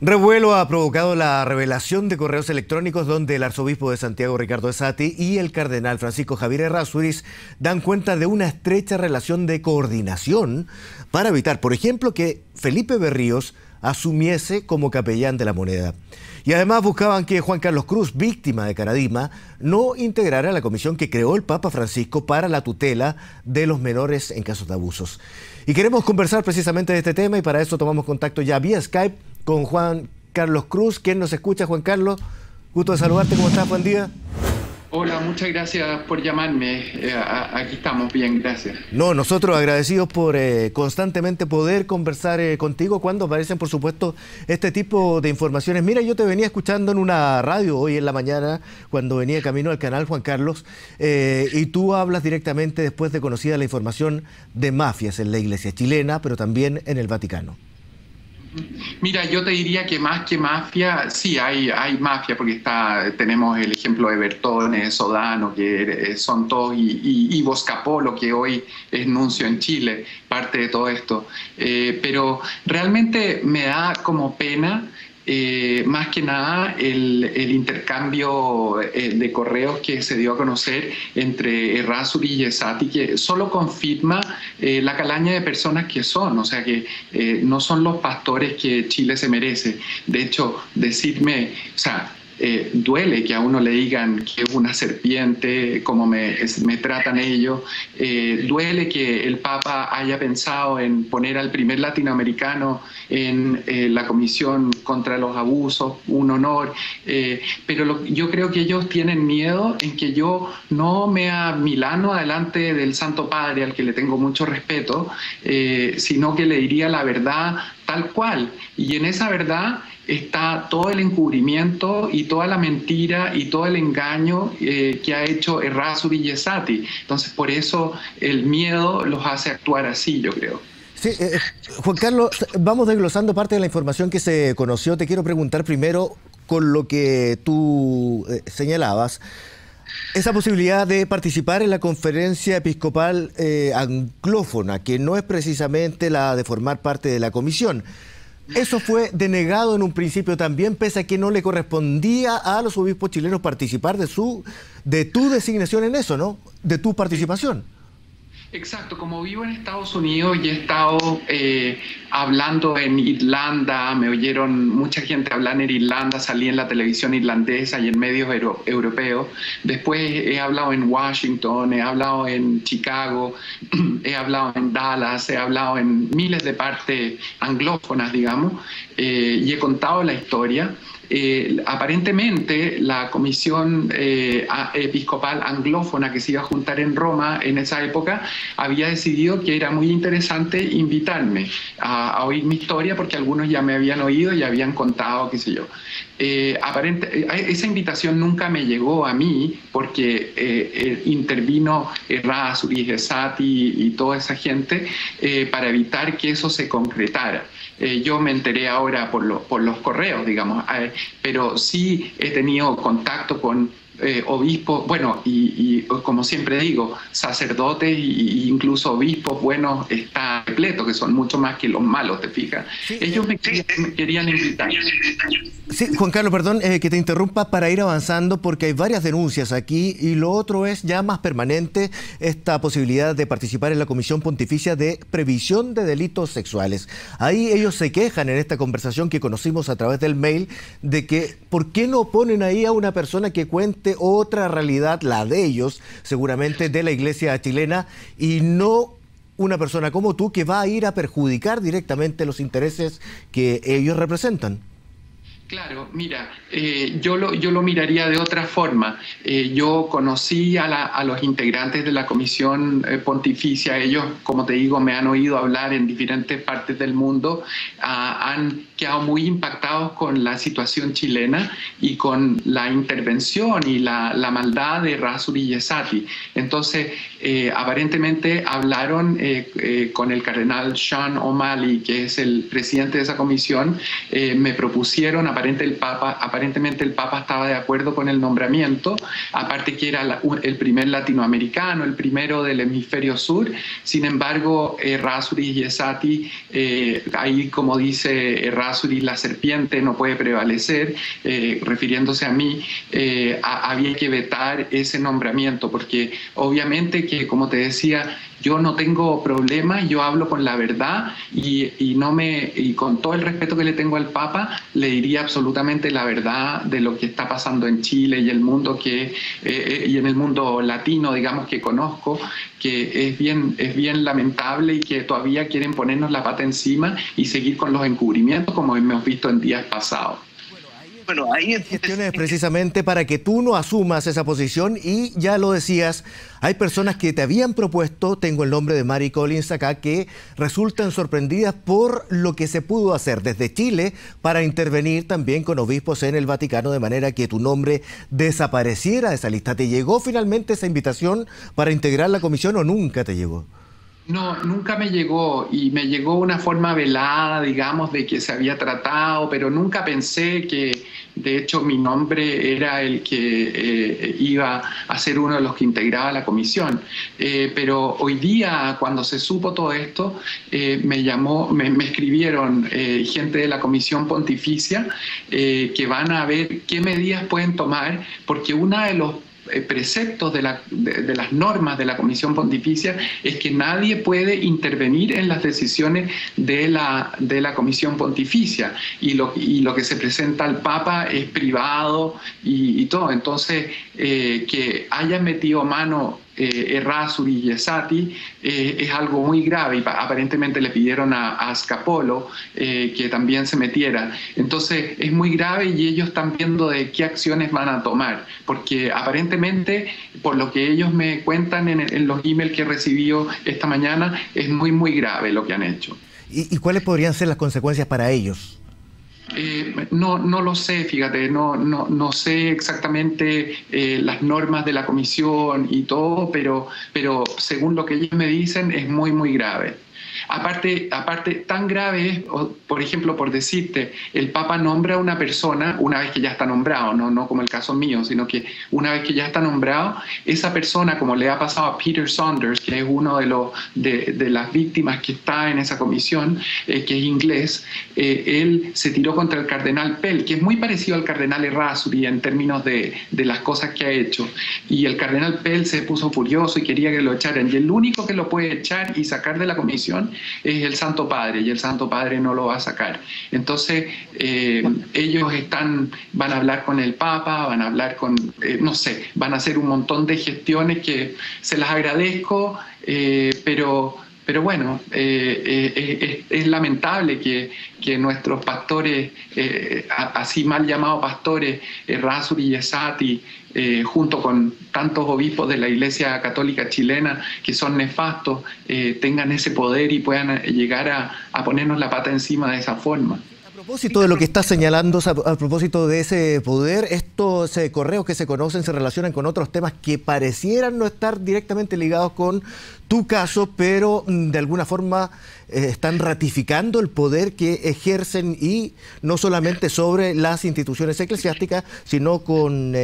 Revuelo ha provocado la revelación de correos electrónicos donde el arzobispo de Santiago, Ricardo Esati, y el cardenal Francisco Javier Errázuriz dan cuenta de una estrecha relación de coordinación para evitar, por ejemplo, que Felipe Berríos asumiese como capellán de la Moneda. Y además buscaban que Juan Carlos Cruz, víctima de Caradima, no integrara la comisión que creó el Papa Francisco para la tutela de los menores en casos de abusos. Y queremos conversar precisamente de este tema y para eso tomamos contacto ya vía Skype con Juan Carlos Cruz. ¿Quién nos escucha, Juan Carlos? Gusto de saludarte. ¿Cómo estás? Buen día. Hola, muchas gracias por llamarme. Aquí estamos bien, gracias. No, nosotros agradecidos por constantemente poder conversar contigo cuando aparecen, por supuesto, este tipo de informaciones. Mira, yo te venía escuchando en una radio hoy en la mañana cuando venía camino al canal, Juan Carlos, y tú hablas directamente después de conocida la información de mafias en la iglesia chilena, pero también en el Vaticano. Mira, yo te diría que más que mafia, sí, hay mafia, porque tenemos el ejemplo de Bertone, Sodano, que son todos, y Boscapolo, que hoy es nuncio en Chile, parte de todo esto. Pero realmente me da como pena, más que nada, el intercambio de correos que se dio a conocer entre Errázuriz y Esati, que solo confirma la calaña de personas que son, o sea que no son los pastores que Chile se merece. De hecho, decirme, o sea, duele que a uno le digan que es una serpiente, como me tratan ellos. Duele que el Papa haya pensado en poner al primer latinoamericano en la Comisión contra los Abusos, un honor. Pero yo creo que ellos tienen miedo en que yo no me amilano adelante del Santo Padre, al que le tengo mucho respeto, sino que le diría la verdad tal cual. Y en esa verdad está todo el encubrimiento y toda la mentira y todo el engaño que ha hecho Errázuriz y Esati. Entonces, por eso el miedo los hace actuar así, yo creo. Sí, Juan Carlos, vamos desglosando parte de la información que se conoció. Te quiero preguntar primero con lo que tú señalabas. Esa posibilidad de participar en la conferencia episcopal anglófona, que no es precisamente la de formar parte de la comisión. Eso fue denegado en un principio también, pese a que no le correspondía a los obispos chilenos participar de tu designación en eso, ¿no? De tu participación. Exacto, como vivo en Estados Unidos y he estado hablando en Irlanda, me oyeron mucha gente hablar en Irlanda, salí en la televisión irlandesa y en medios europeos. Después he hablado en Washington, he hablado en Chicago, he hablado en Dallas, he hablado en miles de partes anglófonas, digamos, y he contado la historia. Aparentemente la comisión episcopal anglófona que se iba a juntar en Roma en esa época había decidido que era muy interesante invitarme a oír mi historia, porque algunos ya me habían oído y habían contado, qué sé yo. Esa invitación nunca me llegó a mí porque intervino Errázuriz, Esati y toda esa gente para evitar que eso se concretara. Yo me enteré ahora por los correos, digamos, pero sí he tenido contacto con obispos, bueno, y como siempre digo, sacerdotes e incluso obispos buenos está repleto, que son mucho más que los malos, ¿te fijas? Sí, ellos me querían invitar. Sí, Juan Carlos, perdón que te interrumpa para ir avanzando porque hay varias denuncias aquí y lo otro es ya más permanente esta posibilidad de participar en la Comisión Pontificia de Previsión de Delitos Sexuales. Ahí ellos se quejan en esta conversación que conocimos a través del mail de que ¿por qué no ponen ahí a una persona que cuente otra realidad, la de ellos, seguramente de la iglesia chilena, y no una persona como tú que va a ir a perjudicar directamente los intereses que ellos representan? Claro, mira, yo lo miraría de otra forma. Yo conocí a los integrantes de la Comisión Pontificia. Ellos, como te digo, me han oído hablar en diferentes partes del mundo. Han quedado muy impactados con la situación chilena y con la intervención y la maldad de Errázuriz y Esati. Entonces, aparentemente hablaron con el cardenal Sean O'Malley, que es el presidente de esa comisión. Me propusieron aparentemente el Papa estaba de acuerdo con el nombramiento, aparte que era el primer latinoamericano, el primero del hemisferio sur. Sin embargo, Errázuriz y Esati, ahí como dice Errázuriz, la serpiente no puede prevalecer, refiriéndose a mí, había que vetar ese nombramiento, porque obviamente que, como te decía, yo no tengo problema, yo hablo con la verdad y con todo el respeto que le tengo al Papa, le diría absolutamente la verdad de lo que está pasando en Chile y el mundo y en el mundo latino, digamos, que conozco, que es bien lamentable y que todavía quieren ponernos la pata encima y seguir con los encubrimientos como hemos visto en días pasados. Bueno, ahí gestiones precisamente para que tú no asumas esa posición y ya lo decías, hay personas que te habían propuesto, tengo el nombre de Mary Collins acá, que resultan sorprendidas por lo que se pudo hacer desde Chile para intervenir también con obispos en el Vaticano de manera que tu nombre desapareciera de esa lista. ¿Te llegó finalmente esa invitación para integrar la comisión o nunca te llegó? No, nunca me llegó y me llegó una forma velada, digamos, de que se había tratado, pero nunca pensé que, de hecho, mi nombre era el que iba a ser uno de los que integraba la comisión. Pero hoy día, cuando se supo todo esto, me escribieron gente de la Comisión Pontificia que van a ver qué medidas pueden tomar, porque una de los preceptos de las normas de la Comisión Pontificia es que nadie puede intervenir en las decisiones de la Comisión Pontificia y lo que se presenta al Papa es privado y todo. Entonces, que hayan metido mano Errázuriz y Esati es algo muy grave y aparentemente le pidieron a Scapolo que también se metiera. Entonces es muy grave y ellos están viendo de qué acciones van a tomar, porque aparentemente, por lo que ellos me cuentan en los emails que he recibido esta mañana, es muy grave lo que han hecho. ¿Y cuáles podrían ser las consecuencias para ellos? No lo sé, fíjate, no sé exactamente las normas de la comisión y todo, pero según lo que ellos me dicen es muy grave. Aparte, tan grave es, por ejemplo, por decirte, el Papa nombra a una persona una vez que ya está nombrado, no como el caso mío, sino que una vez que ya está nombrado, esa persona, como le ha pasado a Peter Saunders, que es uno de las víctimas que está en esa comisión, que es inglés, él se tiró contra el cardenal Pell, que es muy parecido al cardenal Errázuriz en términos de las cosas que ha hecho, y el cardenal Pell se puso furioso y quería que lo echaran, y el único que lo puede echar y sacar de la comisión es el Santo Padre, y el Santo Padre no lo va a sacar. Entonces, ellos van a hablar con el Papa, van a hablar con, no sé, van a hacer un montón de gestiones que se las agradezco, pero bueno, es lamentable que nuestros pastores, así mal llamados pastores, Errázuriz y Esati, junto con tantos obispos de la Iglesia Católica chilena que son nefastos, tengan ese poder y puedan llegar a ponernos la pata encima de esa forma. A propósito de lo que estás señalando, a propósito de ese poder, estos correos que se conocen se relacionan con otros temas que parecieran no estar directamente ligados con tu caso, pero de alguna forma están ratificando el poder que ejercen y no solamente sobre las instituciones eclesiásticas, sino con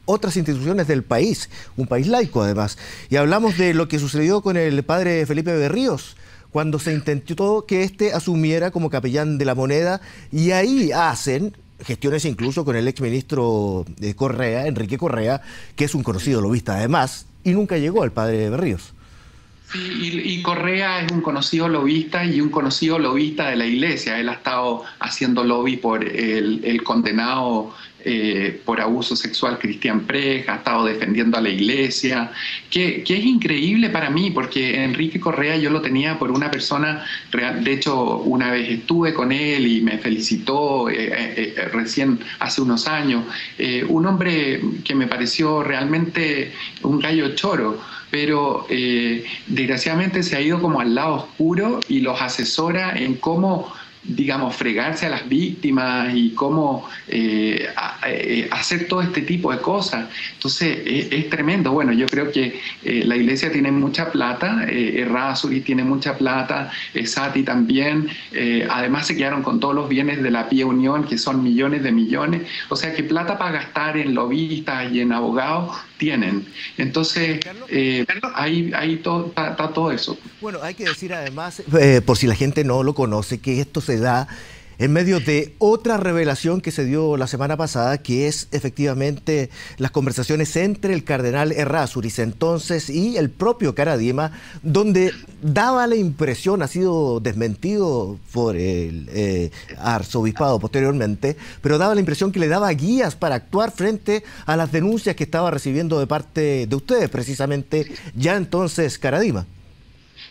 otras instituciones del país, un país laico además. Y hablamos de lo que sucedió con el padre Felipe Berríos, cuando se intentó que éste asumiera como capellán de la Moneda, y ahí hacen gestiones incluso con el exministro Correa, Enrique Correa, que es un conocido lobista además, y nunca llegó al padre Berríos. Sí, y Correa es un conocido lobista y un conocido lobista de la Iglesia. Él ha estado haciendo lobby por el condenado por abuso sexual Cristian Prech, ha estado defendiendo a la Iglesia, que es increíble para mí, porque Enrique Correa yo lo tenía por una persona real. De hecho, una vez estuve con él y me felicitó recién hace unos años. Un hombre que me pareció realmente un gallo choro, pero desgraciadamente se ha ido como al lado oscuro y los asesora en cómo digamos, fregarse a las víctimas y cómo hacer todo este tipo de cosas. Entonces, es tremendo. Bueno, yo creo que la iglesia tiene mucha plata, Errázuriz tiene mucha plata, Sati también, además se quedaron con todos los bienes de la Pía Unión, que son millones de millones, o sea que plata para gastar en lobistas y en abogados tienen. Entonces, ahí está todo eso. Bueno, hay que decir además, por si la gente no lo conoce, que esto se da en medio de otra revelación que se dio la semana pasada, que es efectivamente las conversaciones entre el cardenal Errázuriz entonces y el propio Karadima, donde daba la impresión, ha sido desmentido por el arzobispado posteriormente, pero daba la impresión que le daba guías para actuar frente a las denuncias que estaba recibiendo de parte de ustedes, precisamente ya entonces Karadima.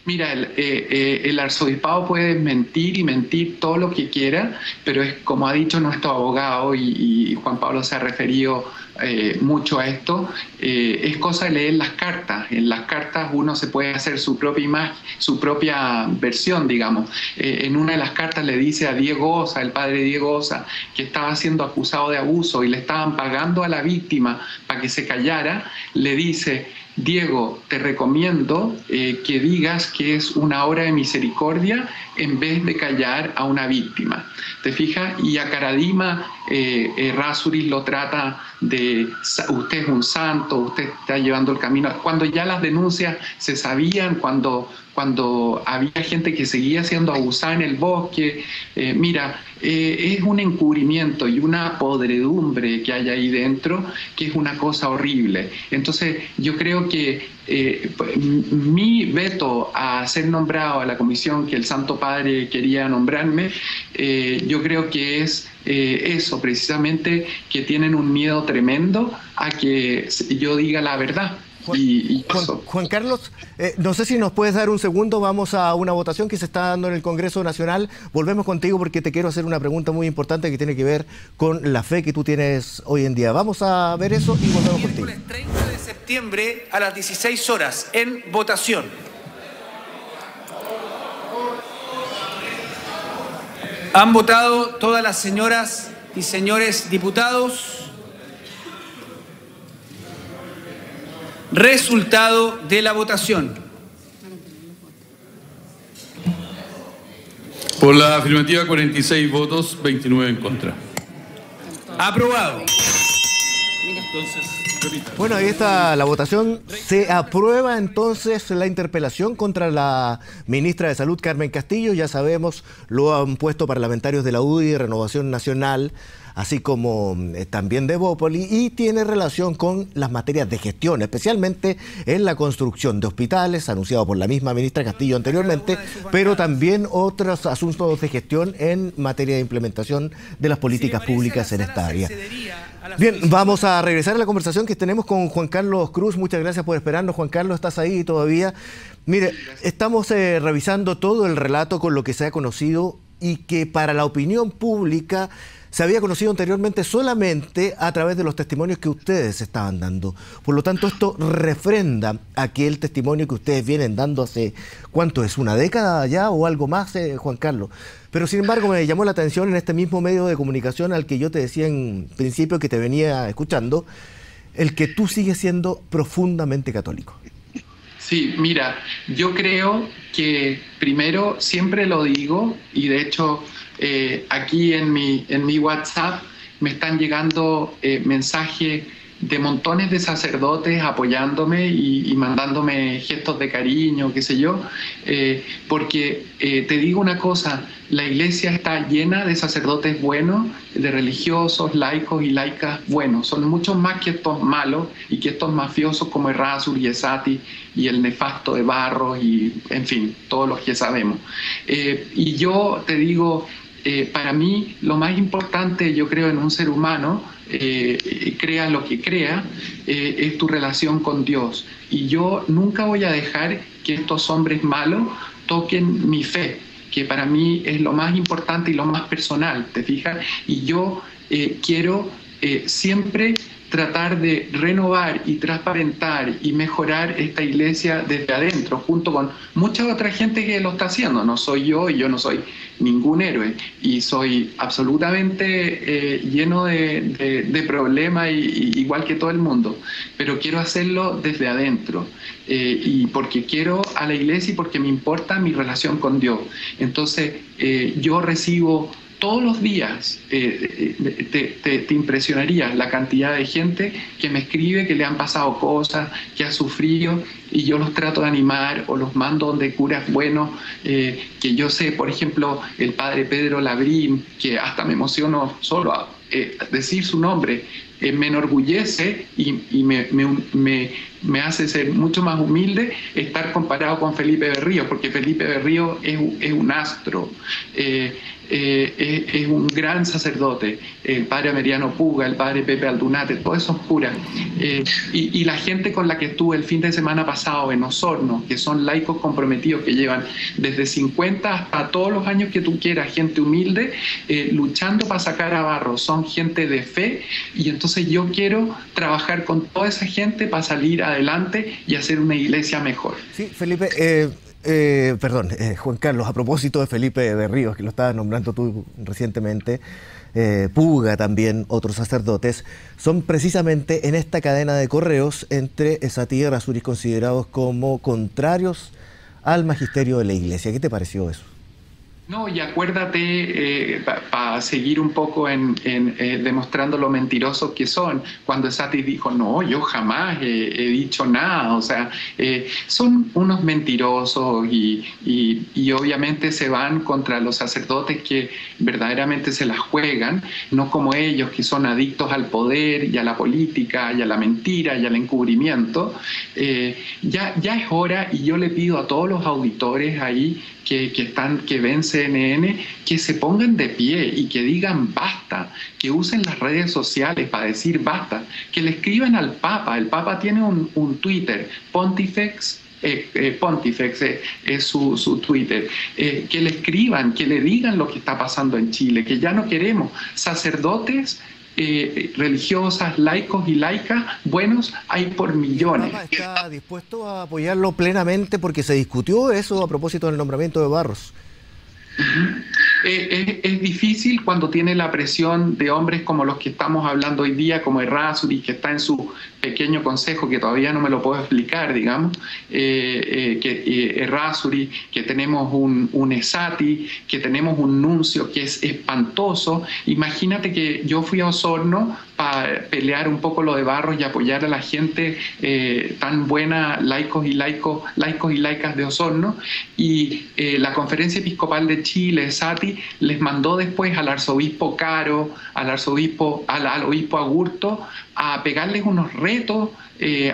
Mira, el arzobispado puede mentir y mentir todo lo que quiera, pero es como ha dicho nuestro abogado y Juan Pablo se ha referido mucho a esto, es cosa de leer las cartas. En las cartas uno se puede hacer su propia imagen, su propia versión, digamos. En una de las cartas le dice a Diego Osa, el padre Diego Osa, que estaba siendo acusado de abuso y le estaban pagando a la víctima para que se callara, le dice: Diego, te recomiendo que digas que es una obra de misericordia en vez de callar a una víctima. ¿Te fijas? Y a Karadima, Errázuriz lo trata de: usted es un santo, usted está llevando el camino. Cuando ya las denuncias se sabían, cuando había gente que seguía siendo abusada en el bosque, es un encubrimiento y una podredumbre que hay ahí dentro, que es una cosa horrible. Entonces, yo creo que mi veto a ser nombrado a la comisión que el Santo Padre quería nombrarme, yo creo que es eso, precisamente, que tienen un miedo tremendo a que yo diga la verdad. Juan Carlos, no sé si nos puedes dar un segundo, vamos a una votación que se está dando en el Congreso Nacional. Volvemos contigo porque te quiero hacer una pregunta muy importante que tiene que ver con la fe que tú tienes hoy en día. Vamos a ver eso y volvemos contigo. Miércoles 30 de septiembre a las 16 horas en votación. ¿Han votado todas las señoras y señores diputados? Resultado de la votación. Por la afirmativa, 46 votos, 29 en contra. Aprobado. Bueno, ahí está la votación. Se aprueba entonces la interpelación contra la ministra de Salud, Carmen Castillo. Ya sabemos, lo han puesto parlamentarios de la UDI, Renovación Nacional, así como también de Evópoli, y tiene relación con las materias de gestión, especialmente en la construcción de hospitales, anunciado por la misma ministra Castillo anteriormente, pero también otros asuntos de gestión en materia de implementación de las políticas públicas en esta área. Bien, vamos a regresar a la conversación que tenemos con Juan Carlos Cruz. Muchas gracias por esperarnos. Juan Carlos, ¿estás ahí todavía? Mire, estamos revisando todo el relato con lo que se ha conocido y que para la opinión pública se había conocido anteriormente solamente a través de los testimonios que ustedes estaban dando. Por lo tanto, esto refrenda aquel testimonio que ustedes vienen dando hace, ¿cuánto es? ¿Una década ya o algo más, Juan Carlos? Pero sin embargo me llamó la atención en este mismo medio de comunicación al que yo te decía en principio que te venía escuchando, el que tú sigues siendo profundamente católico. Sí, mira, yo creo que primero, siempre lo digo, y de hecho aquí en mi WhatsApp me están llegando mensajes de montones de sacerdotes apoyándome y mandándome gestos de cariño, qué sé yo, porque te digo una cosa, la iglesia está llena de sacerdotes buenos, de religiosos, laicos y laicas buenos, son muchos más que estos malos y que estos mafiosos como Errázuriz y Sati y el nefasto de Barros y, en fin, todos los que sabemos. Y yo te digo, para mí lo más importante, yo creo, en un ser humano, crea lo que crea, es tu relación con Dios. Y yo nunca voy a dejar que estos hombres malos toquen mi fe, que para mí es lo más importante y lo más personal, ¿te fijas? Y yo quiero siempre tratar de renovar y transparentar y mejorar esta iglesia desde adentro, junto con mucha otra gente que lo está haciendo. No soy yo y yo no soy ningún héroe y soy absolutamente lleno de problemas igual que todo el mundo, pero quiero hacerlo desde adentro y porque quiero a la iglesia y porque me importa mi relación con Dios. Entonces yo recibo todos los días, te impresionaría la cantidad de gente que me escribe que le han pasado cosas, que ha sufrido, y yo los trato de animar o los mando donde curas buenos, que yo sé, por ejemplo, el padre Pedro Labrín, que hasta me emociono solo a decir su nombre, me enorgullece y me hace ser mucho más humilde estar comparado con Felipe Berrío, porque Felipe Berrío es un astro, es un gran sacerdote, el padre Ameriano Puga, el padre Pepe Aldunate, todos esos curas, y la gente con la que estuve el fin de semana pasado en Osorno, que son laicos comprometidos que llevan desde 50 hasta todos los años que tú quieras, gente humilde, luchando para sacar a Barro, son gente de fe, y entonces yo quiero trabajar con toda esa gente para salir adelante y hacer una iglesia mejor. Sí, Felipe, Juan Carlos, a propósito de Felipe Berríos, que lo estabas nombrando tú recientemente, Puga también, otros sacerdotes, son precisamente en esta cadena de correos entre Esatí y Errázuriz considerados como contrarios al magisterio de la Iglesia. ¿Qué te pareció eso? No, y acuérdate, para seguir un poco demostrando lo mentirosos que son, cuando Esatí dijo, no, yo jamás he dicho nada, o sea, son unos mentirosos y obviamente se van contra los sacerdotes que verdaderamente se las juegan, no como ellos que son adictos al poder y a la política y a la mentira y al encubrimiento. Ya es hora, y yo le pido a todos los auditores ahí que ven CNN, que se pongan de pie y que digan basta, que usen las redes sociales para decir basta, que le escriban al Papa. El Papa tiene un Twitter, Pontifex es su Twitter, que le escriban, que le digan lo que está pasando en Chile, que ya no queremos sacerdotes religiosas, laicos y laicas buenos, hay por millones. ¿Está dispuesto a apoyarlo plenamente? Porque se discutió eso a propósito del nombramiento de Barros. Es difícil cuando tiene la presión de hombres como los que estamos hablando hoy día, como Errázuriz, que está en su pequeño consejo, que todavía no me lo puedo explicar, digamos, Errázuriz, que tenemos un Esatí, que tenemos un nuncio que es espantoso. Imagínate que yo fui a Osorno para pelear un poco lo de Barros y apoyar a la gente tan buena, laicos y laicas de Osorno, y la Conferencia Episcopal de Chile, Esatí, les mandó después al arzobispo Caro, al obispo Agurto, a pegarles unos retos,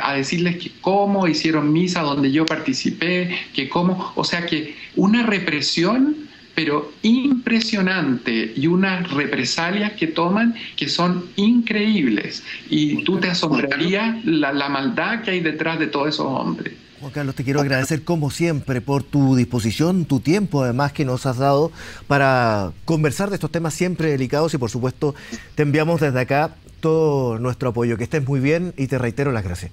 a decirles que cómo hicieron misa donde yo participé, que cómo, o sea que una represión pero impresionante, y unas represalias que toman que son increíbles, y tú te asombrarías la maldad que hay detrás de todos esos hombres. Juan Carlos, te quiero agradecer como siempre por tu disposición, tu tiempo además que nos has dado para conversar de estos temas siempre delicados, y por supuesto te enviamos desde acá todo nuestro apoyo. Que estés muy bien y te reitero las gracias.